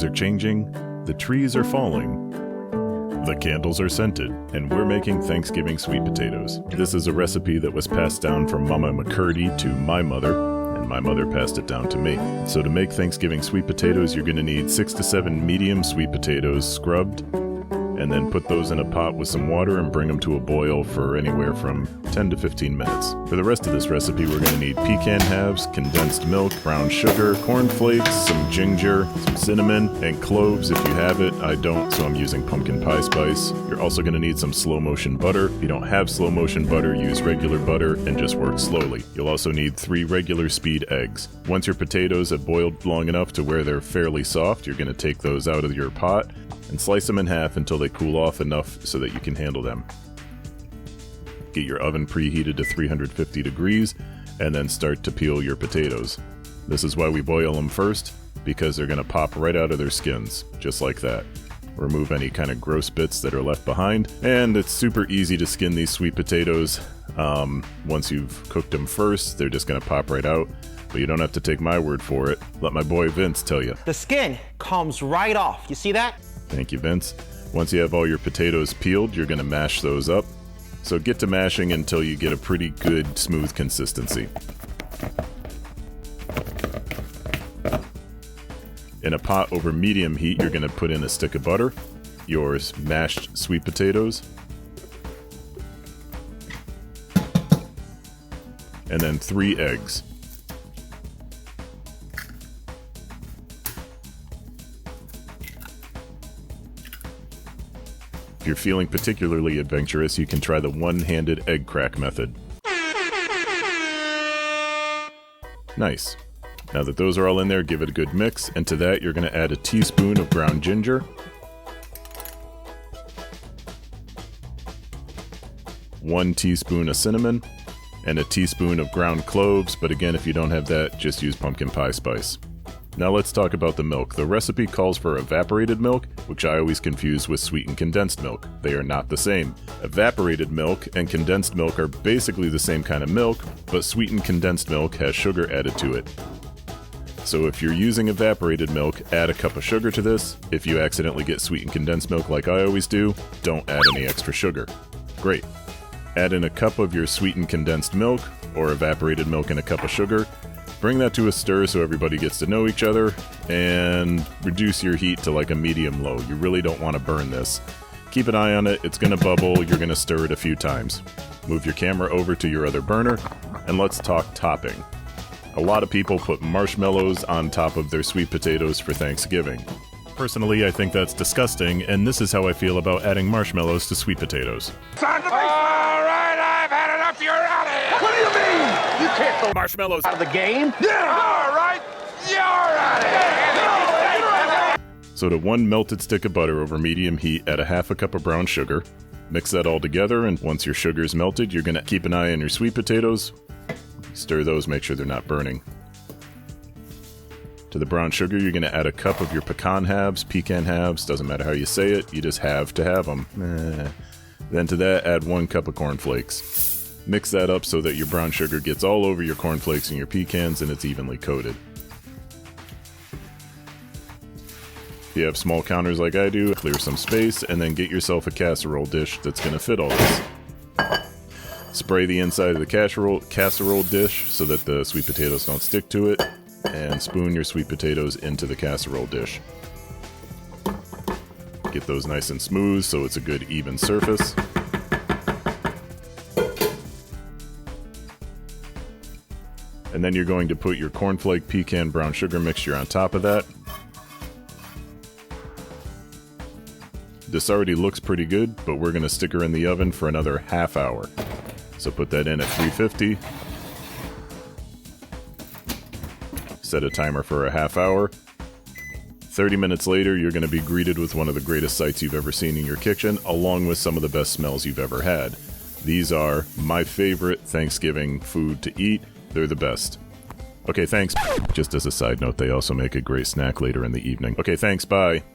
leaves are changing, the trees are falling, the candles are scented, and we're making Thanksgiving sweet potatoes. This is a recipe that was passed down from Mama McCurdy to my mother, and my mother passed it down to me. So to make Thanksgiving sweet potatoes, you're going to need 6 to 7 medium sweet potatoes scrubbed, and then put those in a pot with some water and bring them to a boil for anywhere from 10 to 15 minutes. For the rest of this recipe, we're going to need pecan halves, condensed milk, brown sugar, corn flakes, some ginger, some cinnamon, and cloves if you have it. I don't, so I'm using pumpkin pie spice. You're also going to need some slow motion butter. If you don't have slow motion butter, use regular butter and just work slowly. You'll also need 3 regular speed eggs. Once your potatoes have boiled long enough to where they're fairly soft, you're going to take those out of your pot and slice them in half until they cool off enough so that you can handle them. Get your oven preheated to 350 degrees and then start to peel your potatoes. This is why we boil them first, because they're going to pop right out of their skins, just like that. Remove any kind of gross bits that are left behind, and it's super easy to skin these sweet potatoes. Once you've cooked them first, they're just going to pop right out, but you don't have to take my word for it. Let my boy Vince tell you. The skin comes right off. You see that? Thank you, Vince. Once you have all your potatoes peeled, you're going to mash those up. So get to mashing until you get a pretty good, smooth consistency. In a pot over medium heat, you're going to put in a stick of butter, your mashed sweet potatoes, and then 3 eggs. If you're feeling particularly adventurous, you can try the one-handed egg crack method. Nice. Now that those are all in there, give it a good mix, and to that you're going to add a teaspoon of ground ginger, 1 teaspoon of cinnamon, and a teaspoon of ground cloves, but again, if you don't have that, just use pumpkin pie spice. Now let's talk about the milk. The recipe calls for evaporated milk, which I always confuse with sweetened condensed milk. They are not the same. Evaporated milk and condensed milk are basically the same kind of milk, but sweetened condensed milk has sugar added to it. So if you're using evaporated milk, add a cup of sugar to this. If you accidentally get sweetened condensed milk like I always do, don't add any extra sugar. Great. Add in a cup of your sweetened condensed milk, or evaporated milk and a cup of sugar. Bring that to a stir so everybody gets to know each other, and reduce your heat to like a medium-low. You really don't want to burn this. Keep an eye on it, it's going to bubble, you're going to stir it a few times. Move your camera over to your other burner, and let's talk topping. A lot of people put marshmallows on top of their sweet potatoes for Thanksgiving. Personally, I think that's disgusting, and this is how I feel about adding marshmallows to sweet potatoes. Alright, I've had enough, you're out of here! What do you mean? You can't throw marshmallows out of the game? Yeah! Alright, you're out of here! So to 1 melted stick of butter over medium heat, add a half a cup of brown sugar. Mix that all together, and once your sugar's melted, you're going to keep an eye on your sweet potatoes. Stir those, make sure they're not burning. To the brown sugar, you're going to add a cup of your pecan halves, doesn't matter how you say it, you just have to have them. Then to that, add 1 cup of cornflakes. Mix that up so that your brown sugar gets all over your cornflakes and your pecans and it's evenly coated. If you have small counters like I do, clear some space and then get yourself a casserole dish that's going to fit all this. Spray the inside of the casserole dish so that the sweet potatoes don't stick to it, and spoon your sweet potatoes into the casserole dish. Get those nice and smooth so it's a good even surface. And then you're going to put your cornflake pecan brown sugar mixture on top of that. This already looks pretty good, but we're going to stick her in the oven for another half hour. So put that in at 350. Set a timer for a half hour. 30 minutes later, you're going to be greeted with one of the greatest sights you've ever seen in your kitchen, along with some of the best smells you've ever had. These are my favorite Thanksgiving food to eat. They're the best. Okay, thanks. Just as a side note, they also make a great snack later in the evening. Okay, thanks, bye.